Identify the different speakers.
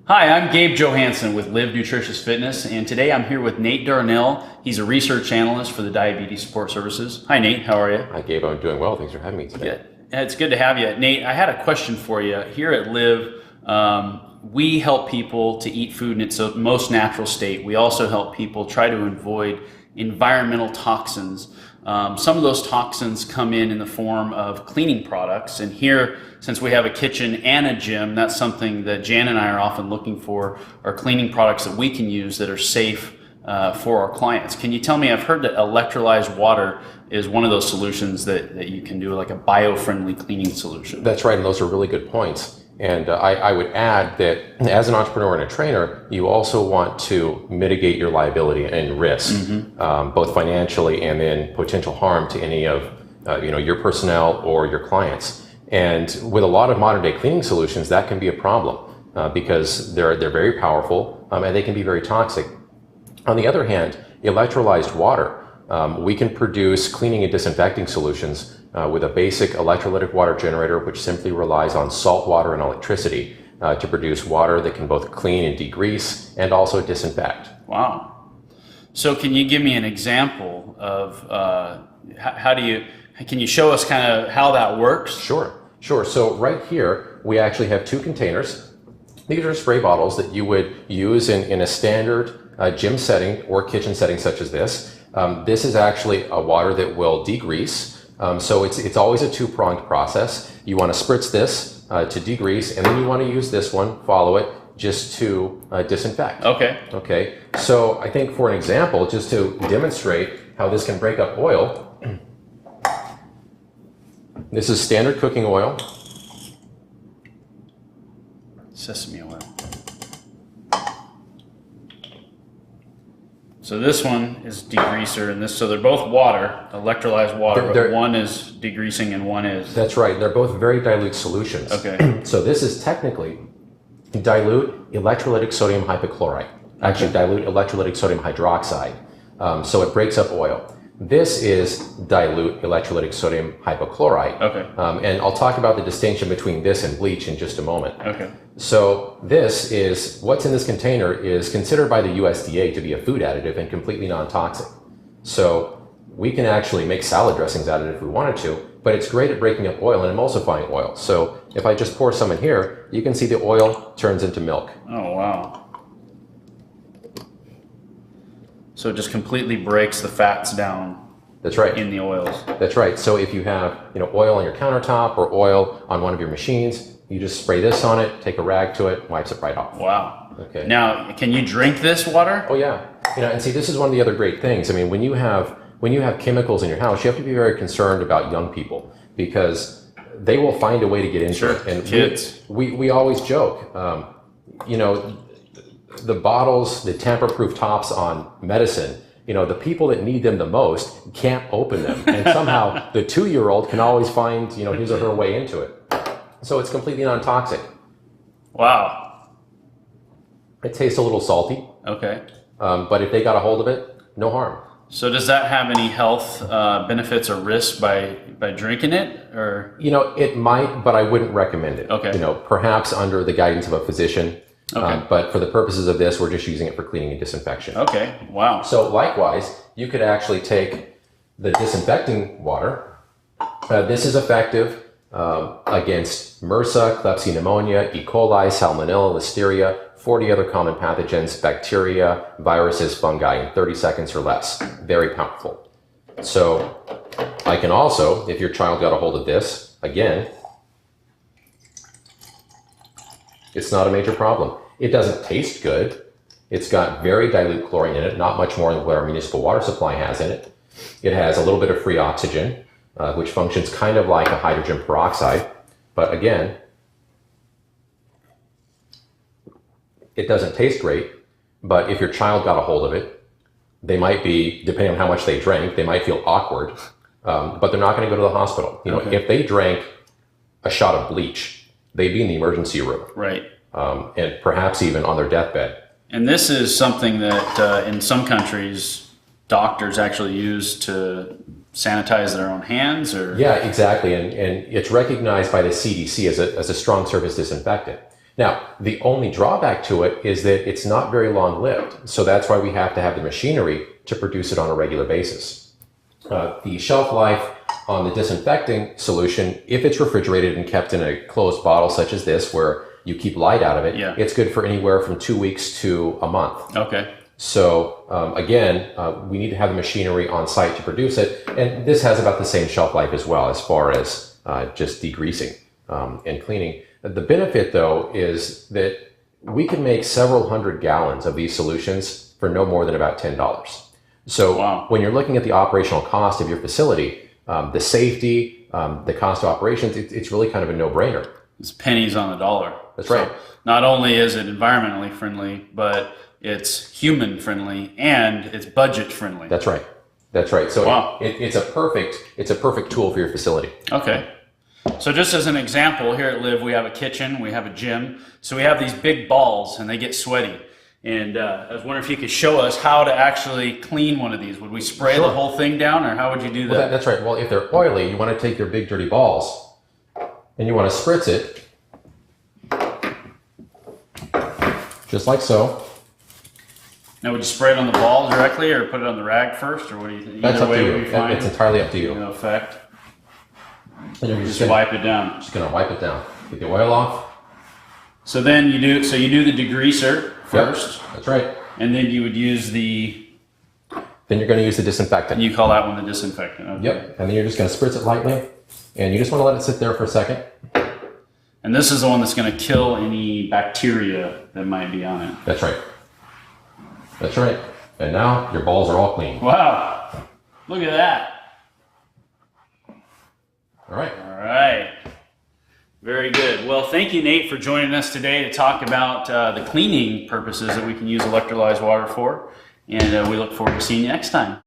Speaker 1: Hi, I'm Gabe Johansson with Live Nutritious Fitness, and today I'm here with Nate Darnell. He's a research analyst for the Diabetes Support Services. Hi, Nate. How are you?
Speaker 2: Hi, Gabe. I'm doing well. Thanks for having me today.
Speaker 1: Good. It's good to have you. Nate, I had a question for you. Here at Live, we help people to eat food in its most natural state. We also help people try to avoid environmental toxins. Some of those toxins come in the form of cleaning products, and here, since we have a kitchen and a gym, that's something that Jan and I are often looking for, are cleaning products that we can use that are safe for our clients. Can you tell me, I've heard that electrolyzed water is one of those solutions that you can do, like a bio-friendly cleaning solution.
Speaker 2: That's right, and those are really good points. And I would add that as an entrepreneur and a trainer, you also want to mitigate your liability and risk, both financially and in potential harm to any of your personnel or your clients. And with a lot of modern day cleaning solutions, that can be a problem because they're very powerful and they can be very toxic. On the other hand, electrolyzed water, we can produce cleaning and disinfecting solutions with a basic electrolytic water generator, which simply relies on salt water and electricity to produce water that can both clean and degrease and also disinfect.
Speaker 1: Wow. So can you give me an example of can you show us kind of how that works?
Speaker 2: Sure. So right here, we actually have two containers. These are spray bottles that you would use in a standard gym setting or kitchen setting such as this. This is actually a water that will degrease. So it's always a two-pronged process. You want to spritz this to degrease, and then you want to use this one, follow it, just to disinfect. Okay. So I think for an example, just to demonstrate how this can break up oil, this is standard cooking oil.
Speaker 1: Sesame oil. So this one is degreaser, and so they're both water, electrolyzed water, but one is degreasing and one is...
Speaker 2: That's right. They're both very dilute solutions.
Speaker 1: Okay.
Speaker 2: So this is technically dilute electrolytic sodium hypochlorite. Actually, dilute electrolytic sodium hydroxide. So it breaks up oil. This is dilute electrolytic sodium hypochlorite.
Speaker 1: Okay.
Speaker 2: And I'll talk about the distinction between this and bleach in just a moment.
Speaker 1: Okay.
Speaker 2: So this is, what's in this container is considered by the USDA to be a food additive and completely non-toxic. So we can actually make salad dressings out of it if we wanted to, but it's great at breaking up oil and emulsifying oil. So if I just pour some in here, you can see the oil turns into milk.
Speaker 1: Oh, wow. So it just completely breaks the fats down.
Speaker 2: That's right.
Speaker 1: In the oils.
Speaker 2: That's right. So if you have oil on your countertop or oil on one of your machines, you just spray this on it, take a rag to it, wipes it right off.
Speaker 1: Wow.
Speaker 2: Okay.
Speaker 1: Now, can you drink this water?
Speaker 2: Oh yeah. And see, this is one of the other great things. I mean, when you have chemicals in your house, you have to be very concerned about young people because they will find a way to get into it. And
Speaker 1: kids.
Speaker 2: We always joke, the bottles, the tamper-proof tops on medicine, the people that need them the most can't open them. And somehow the 2-year-old can always find, his or her way into it. So it's completely non-toxic.
Speaker 1: Wow.
Speaker 2: It tastes a little salty.
Speaker 1: Okay.
Speaker 2: But if they got a hold of it, no harm.
Speaker 1: So does that have any health benefits or risks by drinking it, or?
Speaker 2: It might, but I wouldn't recommend it.
Speaker 1: Okay.
Speaker 2: Perhaps under the guidance of a physician.
Speaker 1: Okay.
Speaker 2: But for the purposes of this, we're just using it for cleaning and disinfection.
Speaker 1: Okay. Wow.
Speaker 2: So likewise, you could actually take the disinfecting water. This is effective against MRSA, Klebsiella pneumonia, E. coli, Salmonella, Listeria, 40 other common pathogens, bacteria, viruses, fungi in 30 seconds or less. Very powerful. So I can also, if your child got a hold of this, again, it's not a major problem. It doesn't taste good. It's got very dilute chlorine in it, not much more than what our municipal water supply has in it. It has a little bit of free oxygen, which functions kind of like a hydrogen peroxide. But again, it doesn't taste great. But if your child got a hold of it, they might be, depending on how much they drank, they might feel awkward, but they're not going to go to the hospital.
Speaker 1: Okay.
Speaker 2: If they drank a shot of bleach, they'd be in the emergency room.
Speaker 1: Right.
Speaker 2: And perhaps even on their deathbed.
Speaker 1: And this is something that in some countries, doctors actually use to sanitize their own hands, or?
Speaker 2: Yeah, exactly. And it's recognized by the CDC as a strong surface disinfectant. Now, the only drawback to it is that it's not very long lived. So that's why we have to have the machinery to produce it on a regular basis. The shelf life on the disinfecting solution, if it's refrigerated and kept in a closed bottle such as this, where you keep light out of it, it's good for anywhere from 2 weeks to a month.
Speaker 1: Okay.
Speaker 2: So again, we need to have the machinery on site to produce it. And this has about the same shelf life as well, as far as just degreasing and cleaning. The benefit, though, is that we can make several hundred gallons of these solutions for no more than about $10. So when you're looking at the operational cost of your facility, the safety, the cost of operations, it's really kind of a no-brainer.
Speaker 1: It's pennies on the dollar.
Speaker 2: That's right.
Speaker 1: So not only is it environmentally friendly, but it's human friendly and it's budget friendly.
Speaker 2: That's right. That's right. So it's a perfect tool for your facility.
Speaker 1: Okay. So just as an example, here at Live, we have a kitchen, we have a gym. So we have these big balls and they get sweaty. And I was wondering if you could show us how to actually clean one of these. Would we spray the whole thing down, or how would you do that?
Speaker 2: Well, that's right. Well, if they're oily, you want to take your big dirty balls and you want to spritz it just like so.
Speaker 1: Now, would you spray it on the ball directly or put it on the rag first, or what do you think?
Speaker 2: That's up to you. It's entirely up to you.
Speaker 1: No effect.
Speaker 2: And you're
Speaker 1: just wipe it down.
Speaker 2: Just gonna wipe it down. Get the oil off.
Speaker 1: So then you do the degreaser first.
Speaker 2: Yep, that's right.
Speaker 1: And then you would use the.
Speaker 2: Then you're going to use the disinfectant.
Speaker 1: And you call that one the disinfectant. Okay.
Speaker 2: Yep. And then you're just going to spritz it lightly, and you just want to let it sit there for a second.
Speaker 1: And this is the one that's going to kill any bacteria that might be on it.
Speaker 2: That's right. That's right. And now your balls are all clean.
Speaker 1: Wow. Look at that.
Speaker 2: All right.
Speaker 1: All right. Very good. Well, thank you, Nate, for joining us today to talk about the cleaning purposes that we can use electrolyzed water for. And we look forward to seeing you next time.